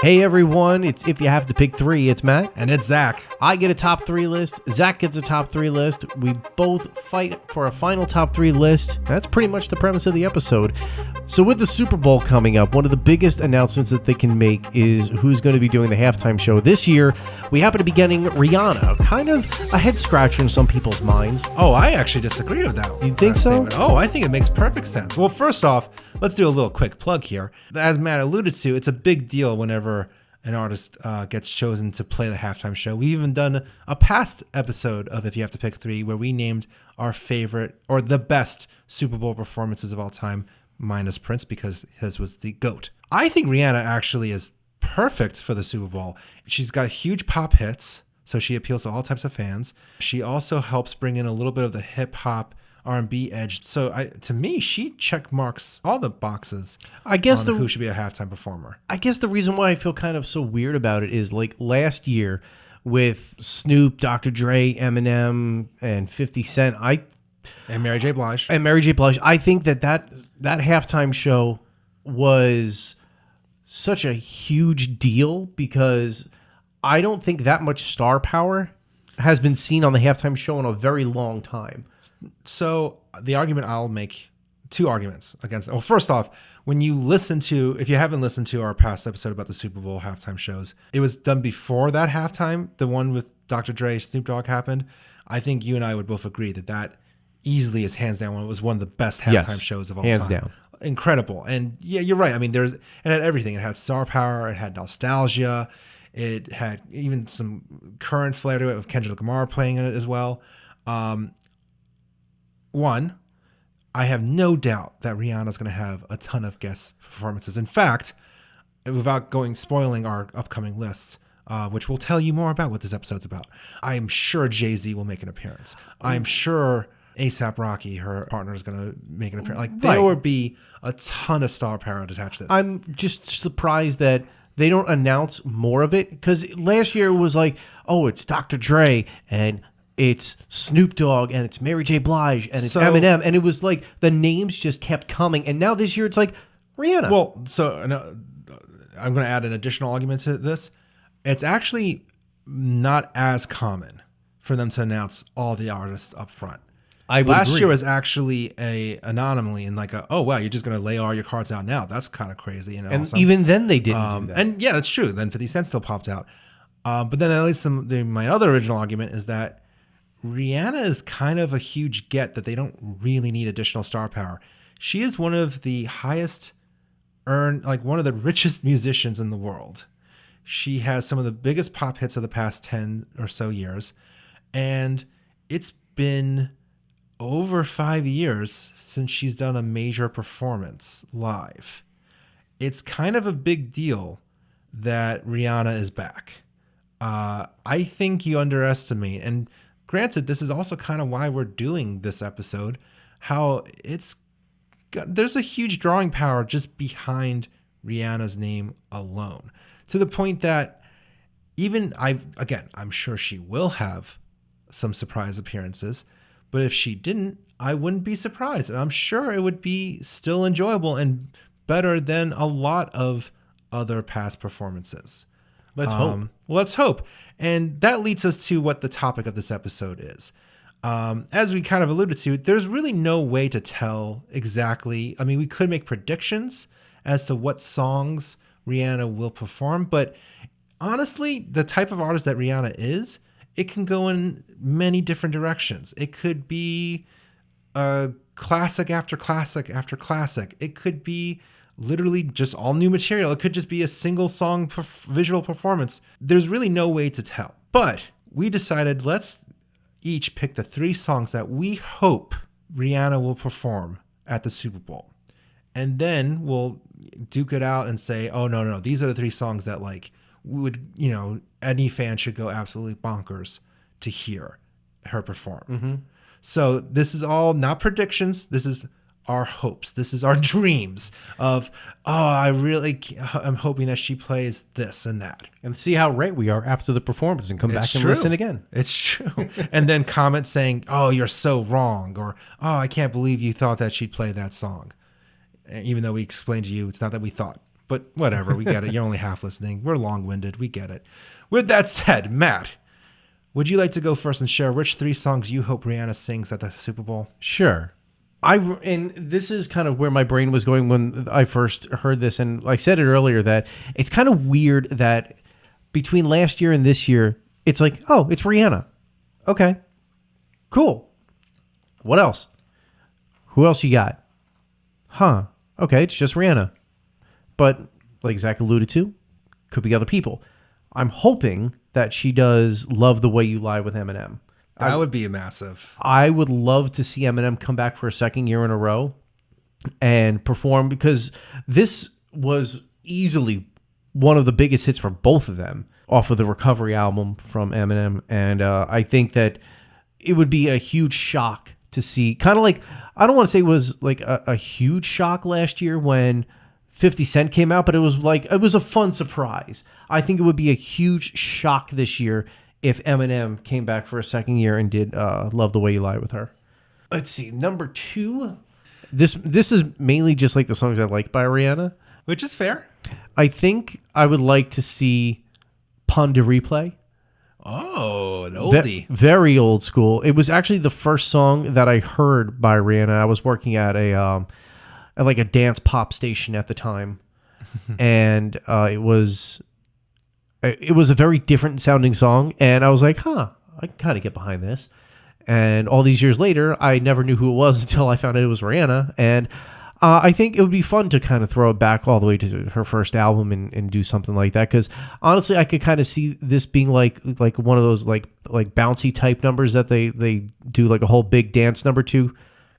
Hey everyone, it's If You Have to Pick Three. It's Matt. And it's Zach. I get a top three list. Zach gets a top three list. We both fight for a final top three list. That's pretty much the premise of the episode. So with the Super Bowl coming up, one of the biggest announcements that they can make is who's going to be doing the halftime show this year. We happen to be getting Rihanna, kind of a head scratcher in some people's minds. Oh, I actually disagree with that. You think so? Statement. Oh, I think it makes perfect sense. Well, first off, let's do a little quick plug here. As Matt alluded to, it's a big deal whenever an artist gets chosen to play the halftime show. We've even done a past episode of If You Have to Pick Three where we named our favorite or the best Super Bowl performances of all time, minus Prince, because his was the GOAT. I think Rihanna actually is perfect for the Super Bowl. She's got huge pop hits, so she appeals to all types of fans. She also helps bring in a little bit of the hip hop R&B edge. So to me, she check marks all the boxes. I guess on who should be a halftime performer. I guess the reason why I feel kind of so weird about it is like last year with Snoop, Dr. Dre, Eminem, and 50 Cent. And Mary J. Blige. I think that halftime show was such a huge deal because I don't think that much star power has been seen on the halftime show in a very long time. So the argument I'll make, two arguments against. Well, first off, if you haven't listened to our past episode about the Super Bowl halftime shows, it was done before that halftime. The one with Dr. Dre, Snoop Dogg happened. I think you and I would both agree that easily is hands down. It was one of the best halftime shows of all time. Hands down. Incredible. And yeah, you're right. I mean, it had everything. It had star power. It had nostalgia. It had even some current flair to it with Kendrick Lamar playing in it as well. One, I have no doubt that Rihanna is going to have a ton of guest performances. In fact, without spoiling our upcoming lists, which we'll tell you more about what this episode's about, I'm sure Jay-Z will make an appearance. I'm sure A$AP Rocky, her partner, is going to make an appearance. There will be a ton of star power attached to it. I'm just surprised that they don't announce more of it, because last year it was like, oh, it's Dr. Dre and it's Snoop Dogg and it's Mary J. Blige and it's Eminem, and it was like the names just kept coming. And now this year it's like Rihanna. Well, so I'm going to add an additional argument to this. It's actually not as common for them to announce all the artists up front. Last year was actually an anomaly and oh wow, you're just going to lay all your cards out now. That's kind of crazy. And even then they didn't do that. And yeah, that's true. Then 50 Cent still popped out. But then at least my other original argument is that Rihanna is kind of a huge get that they don't really need additional star power. She is one of the highest one of the richest musicians in the world. She has some of the biggest pop hits of the past 10 or so years. And it's been over 5 years since she's done a major performance live. It's kind of a big deal that Rihanna is back. I think you underestimate, and granted, this is also kind of why we're doing this episode, how there's a huge drawing power just behind Rihanna's name alone, to the point that I'm sure she will have some surprise appearances. But if she didn't, I wouldn't be surprised. And I'm sure it would be still enjoyable and better than a lot of other past performances. Let's hope. Let's hope. And that leads us to what the topic of this episode is. As we kind of alluded to, there's really no way to tell exactly. I mean, we could make predictions as to what songs Rihanna will perform. But honestly, the type of artist that Rihanna is, it can go in many different directions. It could be a classic after classic after classic. It could be literally just all new material. It could just be a single song visual performance. There's really no way to tell. But we decided let's each pick the 3 songs that we hope Rihanna will perform at the Super Bowl. And then we'll duke it out and say, oh, no, these are the 3 songs that any fan should go absolutely bonkers to hear her perform. Mm-hmm. So this is all not predictions. This is our hopes. This is our dreams of, I'm hoping that she plays this and that. And see how right we are after the performance and come back and listen again. It's true. And then comment saying, oh, you're so wrong. Or, oh, I can't believe you thought that she'd play that song. Even though we explained to you, it's not that we thought. But whatever, we get it. You're only half listening. We're long-winded. We get it. With that said, Matt, would you like to go first and share which 3 songs you hope Rihanna sings at the Super Bowl? Sure. And this is kind of where my brain was going when I first heard this. And I said it earlier that it's kind of weird that between last year and this year, it's like, oh, it's Rihanna. Okay, cool. What else? Who else you got? Huh. Okay, it's just Rihanna. But like Zach alluded to, could be other people. I'm hoping that she does Love the Way You Lie with Eminem. That would be a massive. I would love to see Eminem come back for a second year in a row and perform, because this was easily one of the biggest hits for both of them off of the Recovery album from Eminem. And I think that it would be a huge shock to see, kind of like, I don't want to say it was like a huge shock last year when 50 Cent came out, but it was a fun surprise. I think it would be a huge shock this year if Eminem came back for a second year and did Love the Way You Lie with her. Let's see, number 2. This is mainly just like the songs I like by Rihanna. Which is fair. I think I would like to see Pun de Replay. Oh, an oldie. Very old school. It was actually the first song that I heard by Rihanna. I was working at a dance pop station at the time. And it was a very different sounding song, and I was like, I can kind of get behind this. And all these years later, I never knew who it was until I found out it was Rihanna. And I think it would be fun to kind of throw it back all the way to her first album and do something like that. Because honestly, I could kind of see this being like one of those like bouncy type numbers that they do like a whole big dance number to,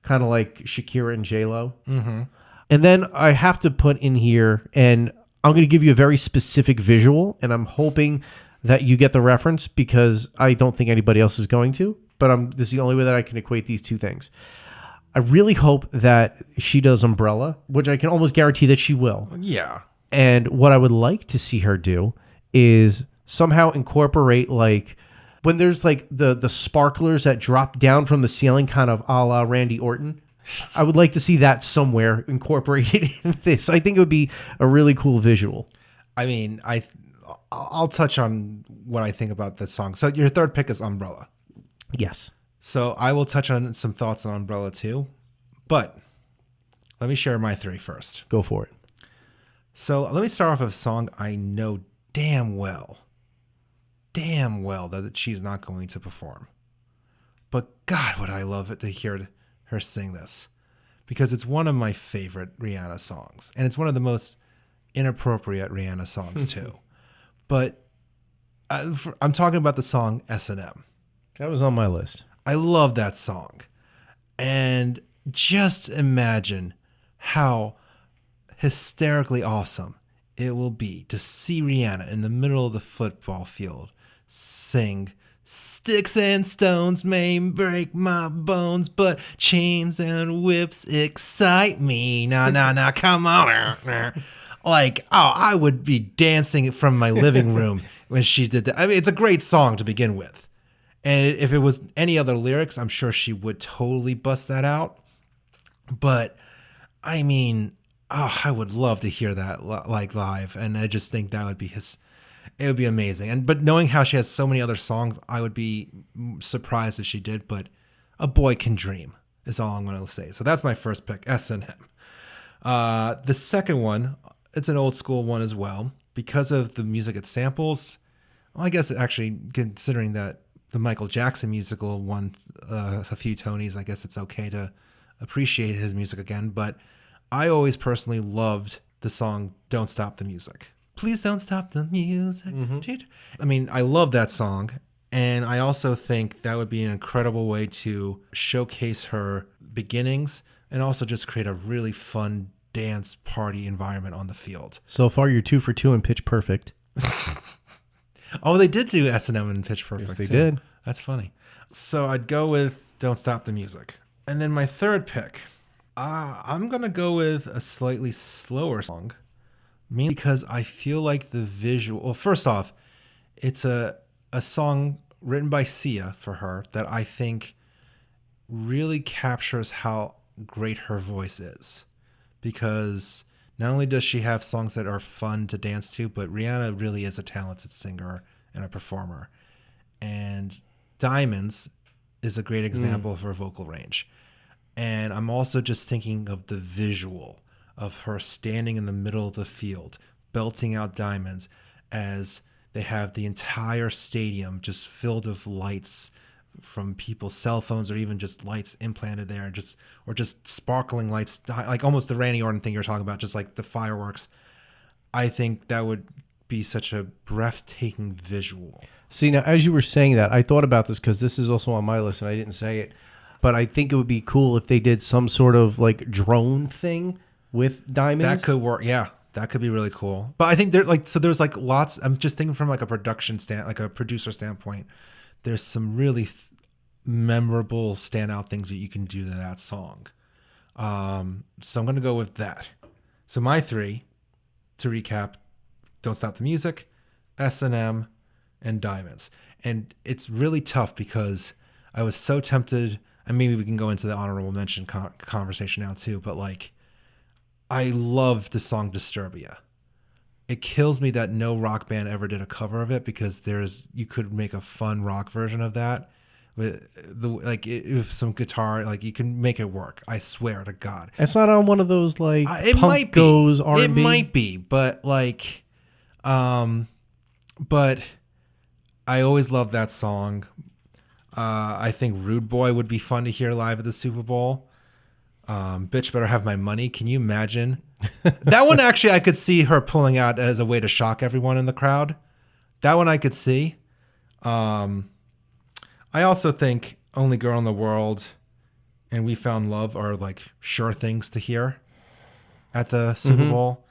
kind of like Shakira and J-Lo. Mm-hmm. And then I have to put in here, and I'm going to give you a very specific visual, and I'm hoping that you get the reference because I don't think anybody else is going to, but this is the only way that I can equate these two things. I really hope that she does Umbrella, which I can almost guarantee that she will. Yeah. And what I would like to see her do is somehow incorporate, like, when there's like the sparklers that drop down from the ceiling, kind of a la Randy Orton. I would like to see that somewhere incorporated in this. I think it would be a really cool visual. I mean, I'll touch on what I think about this song. So your third pick is Umbrella. Yes. So I will touch on some thoughts on Umbrella too, but let me share my 3 first. Go for it. So let me start off with a song I know damn well that she's not going to perform. But God, would I love it to hear her sing this, because it's one of my favorite Rihanna songs, and it's one of the most inappropriate Rihanna songs too. But I'm talking about the song S&M. That was on my list. I love that song. And just imagine how hysterically awesome it will be to see Rihanna in the middle of the football field sing, "Sticks and stones may break my bones, but chains and whips excite me. Nah, come on." Like, I would be dancing from my living room when she did that. I mean, it's a great song to begin with. And if it was any other lyrics, I'm sure she would totally bust that out. But, I mean, I would love to hear that like live. And I just think that would be it would be amazing. But knowing how she has so many other songs, I would be surprised if she did. But a boy can dream is all I'm going to say. So that's my first pick, S&M. The second one, it's an old school one as well. Because of the music it samples, well, I guess actually considering that the Michael Jackson musical won a few Tonys, I guess it's okay to appreciate his music again. But I always personally loved the song "Don't Stop the Music." Please don't stop the music. Mm-hmm. I mean, I love that song. And I also think that would be an incredible way to showcase her beginnings and also just create a really fun dance party environment on the field. So far, you're 2 for 2 in Pitch Perfect. Oh, they did do S&M in Pitch Perfect. Yes, they too. did. That's funny. So I'd go with "Don't Stop the Music." And then my third pick, I'm going to go with a slightly slower song. Mainly because I feel like the visual... Well, first off, it's a song written by Sia for her that I think really captures how great her voice is. Because Not only does she have songs that are fun to dance to, but Rihanna really is a talented singer and a performer. And Diamonds is a great example of her vocal range. And I'm also just thinking of the visual of her standing in the middle of the field, belting out Diamonds as they have the entire stadium just filled with lights from people's cell phones, or even just lights implanted there, or just sparkling lights, like almost the Randy Orton thing you're talking about, just like the fireworks. I think that would be such a breathtaking visual. See, now, as you were saying that, I thought about this because this is also on my list and I didn't say it, but I think it would be cool if they did some sort of like drone thing with Diamonds. That could work. Yeah, that could be really cool. But I think there's like lots. I'm just thinking from like a like a producer standpoint. There's some really memorable standout things that you can do to that song. So I'm going to go with that. So my 3, to recap: Don't Stop the Music, S&M, and Diamonds. And it's really tough because I was so tempted, and maybe we can go into the honorable mention conversation now too, but like, I love the song Disturbia. It kills me that no rock band ever did a cover of it, because you could make a fun rock version of that with some guitar. Like, you can make it work. I swear to God. It's not on one of those like it punk might goes be. R&B. It might be, but like, but I always loved that song. I think Rude Boy would be fun to hear live at the Super Bowl. Bitch Better Have My Money. Can you imagine? That one actually I could see her pulling out as a way to shock everyone in the crowd. That one I could see. I also think Only Girl in the World and We Found Love are like sure things to hear at the Super Bowl.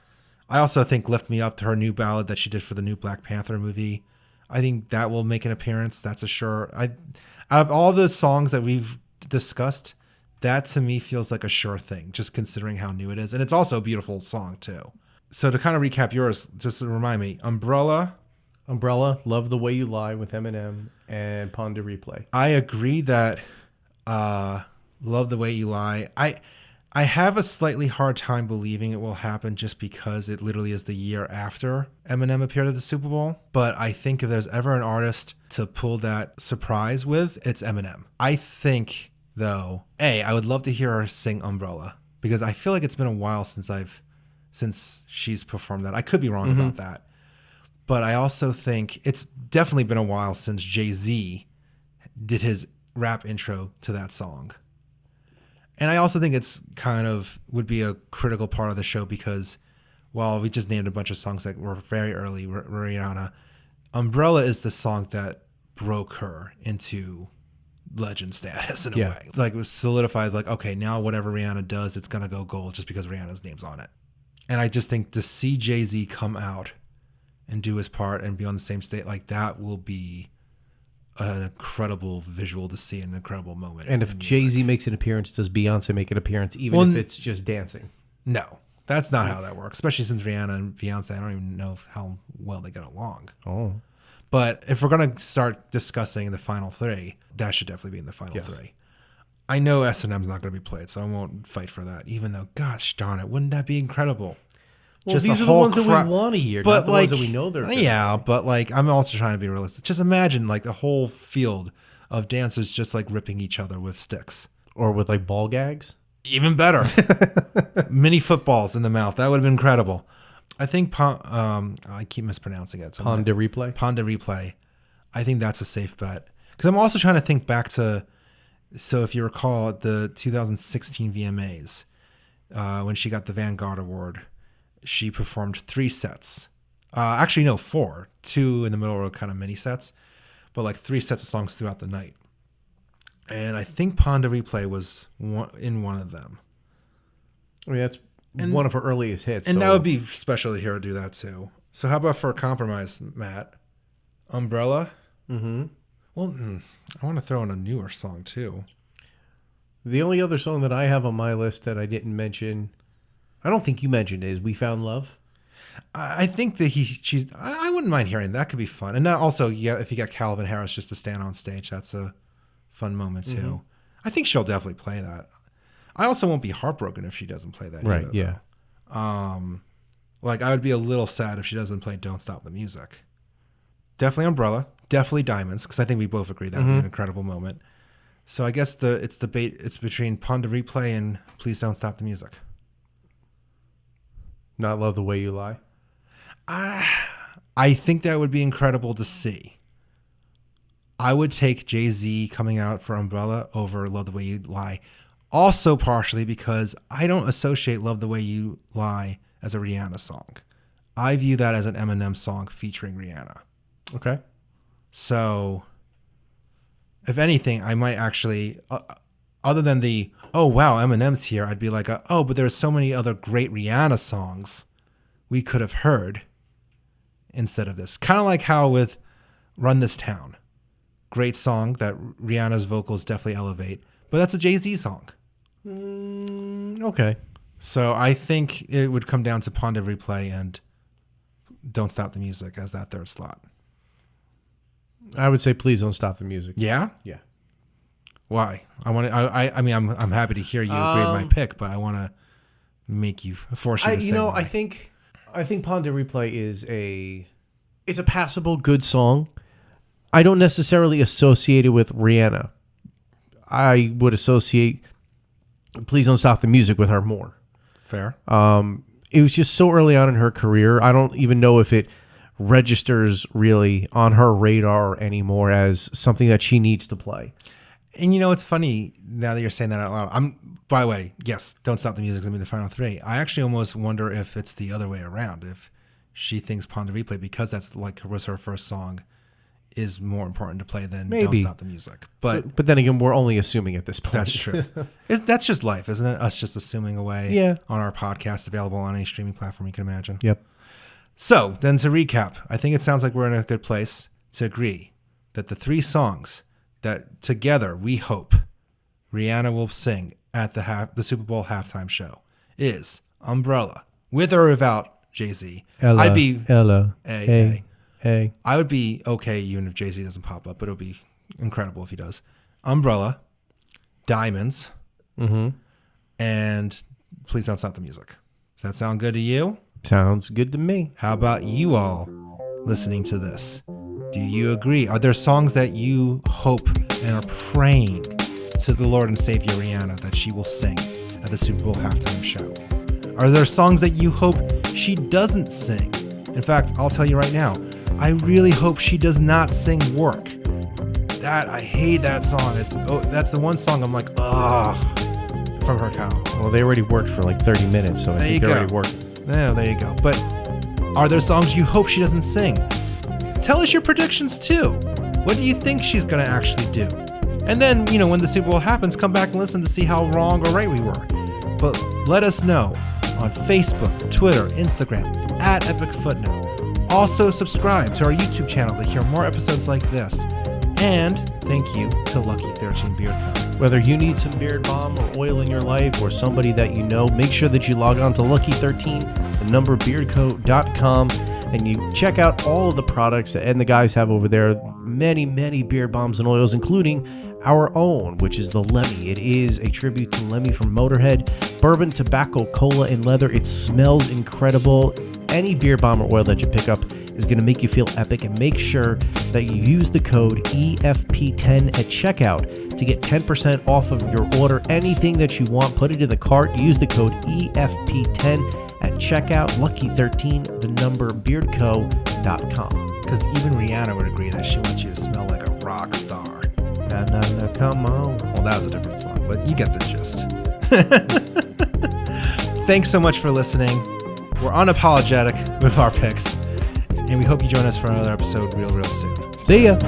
I also think Lift Me Up, to her new ballad that she did for the new Black Panther movie, I think that will make an appearance. That's a sure. Out of all the songs that we've discussed, that to me feels like a sure thing, just considering how new it is. And it's also a beautiful song too. So to kind of recap yours, just to remind me, Umbrella, Love the Way You Lie with Eminem, and Pon de Replay. I agree that Love the Way You Lie. I have a slightly hard time believing it will happen, just because it literally is the year after Eminem appeared at the Super Bowl. But I think if there's ever an artist to pull that surprise with, it's Eminem. I think, though, I would love to hear her sing Umbrella, because I feel like it's been a while since she's performed that. I could be wrong about that. But I also think it's definitely been a while since Jay-Z did his rap intro to that song. And I also think it's kind of would be a critical part of the show, because while we just named a bunch of songs that were very early, Rihanna, Umbrella is the song that broke her into legend status in a way. Like, it was solidified, like, okay, now whatever Rihanna does, it's going to go gold just because Rihanna's name's on it. And I just think to see Jay-Z come out and do his part and be on the same stage, like, that will be an incredible visual to see, an incredible moment. And if Jay-Z makes an appearance, does Beyonce make an appearance, even if it's just dancing? No, that's not how that works, especially since Rihanna and Beyonce, I don't even know how well they get along. Oh. But if we're going to start discussing the final 3, that should definitely be in the final 3. I know S&M's not going to be played, so I won't fight for that, even though, gosh darn it, wouldn't that be incredible? Well, just these are the ones that we want to hear, not the ones that we know they're good. Yeah, but like, I'm also trying to be realistic. Just imagine like the whole field of dancers just like ripping each other with sticks. Or with like ball gags. Even better. Mini footballs in the mouth. That would have been incredible. I think, I keep mispronouncing it. Pon de Replay? Pon de Replay. I think that's a safe bet. Because I'm also trying to think back to, so if you recall, the 2016 VMAs, when she got the Vanguard Award, she performed 3 sets. Actually, no, 4. 2 in the middle were kind of mini sets, but like 3 sets of songs throughout the night. And I think Pon de Replay was in one of them. I mean, that's one of her earliest hits. And that would be special to hear her do that too. So how about for a compromise, Matt? Umbrella? Mm-hmm. Well, I want to throw in a newer song too. The only other song that I have on my list that I didn't mention, I don't think you mentioned, is We Found Love. I think that I wouldn't mind hearing that. Could be fun. And that also, if you got Calvin Harris just to stand on stage, that's a fun moment too. Mm-hmm. I think she'll definitely play that. I also won't be heartbroken if she doesn't play that either. Yeah. Like, I would be a little sad if she doesn't play Don't Stop the Music. Definitely Umbrella. Definitely Diamonds, because I think we both agree that would be an incredible moment. So I guess it's between Pond de Replay and Please Don't Stop the Music. Not Love the Way You Lie? I think that would be incredible to see. I would take Jay-Z coming out for Umbrella over Love the Way You Lie. Also partially because I don't associate Love the Way You Lie as a Rihanna song. I view that as an Eminem song featuring Rihanna. Okay. So, if anything, I might actually, other than the, oh wow, Eminem's here, I'd be like, oh, but there's so many other great Rihanna songs we could have heard instead of this. Kind of like how with Run This Town. Great song that Rihanna's vocals definitely elevate, but that's a Jay-Z song. Okay. So I think it would come down to Pond de Replay and Don't Stop the Music as that third slot. I would say Please Don't Stop the Music. Yeah? Yeah. Why? I mean, I'm happy to hear you agree with my pick, but I want to make you force you to say why. I think Pond de Replay is it's a passable good song. I don't necessarily associate it with Rihanna. I would associate Please Don't Stop the Music with her more. Fair. It was just so early on in her career. I don't even know if it registers really on her radar anymore as something that she needs to play. And you know, it's funny now that you're saying that out loud. By the way, yes, Don't Stop the Music is going to be the final three. I actually almost wonder if it's the other way around. If she thinks Pond de Replay, because that's like was her first song, is more important to play than Don't Stop the Music. But then again, we're only assuming at this point. That's true. That's just life, isn't it? Us just assuming away on our podcast, available on any streaming platform you can imagine. Yep. So then to recap, I think it sounds like we're in a good place to agree that the three songs that together we hope Rihanna will sing at the Super Bowl halftime show is Umbrella, with or without Jay-Z. I'd be Hey. I would be okay even if Jay-Z doesn't pop up, but it'll be incredible if he does. Umbrella, Diamonds, and Please Don't Stop the Music. Does that sound good to you? Sounds good to me. How about you all listening to this? Do you agree? Are there songs that you hope and are praying to the Lord and Savior Rihanna that she will sing at the Super Bowl halftime show? Are there songs that you hope she doesn't sing? In fact, I'll tell you right now, I really hope she does not sing Work. I hate that song. That's the one song I'm like, ugh, from her catalog. Well, they already worked for like 30 minutes, so I think they're already working. Yeah, there you go. But are there songs you hope she doesn't sing? Tell us your predictions too. What do you think she's going to actually do? And then, when the Super Bowl happens, come back and listen to see how wrong or right we were. But let us know on Facebook, Twitter, Instagram, at Epic Footnote. Also, subscribe to our YouTube channel to hear more episodes like this. And thank you to Lucky 13 Beard Co. Whether you need some beard balm or oil in your life or somebody that you know, make sure that you log on to Lucky13beardco.com and you check out all of the products that Ed and the guys have over there. Many, many beard balms and oils, including our own, which is the Lemmy. It is a tribute to Lemmy from Motorhead. Bourbon, tobacco, cola, and leather. It smells incredible. Any beard balm or oil that you pick up is going to make you feel epic, and make sure that you use the code EFP10 at checkout to get 10% off of your order. Anything that you want, put it in the cart. Use the code EFP10 at checkout. Lucky13, beardco.com. Because even Rihanna would agree that she wants you to smell like a rock star. Nah, come on. Well, that was a different song, but you get the gist. Thanks so much for listening. We're unapologetic with our picks, and we hope you join us for another episode real soon. See ya.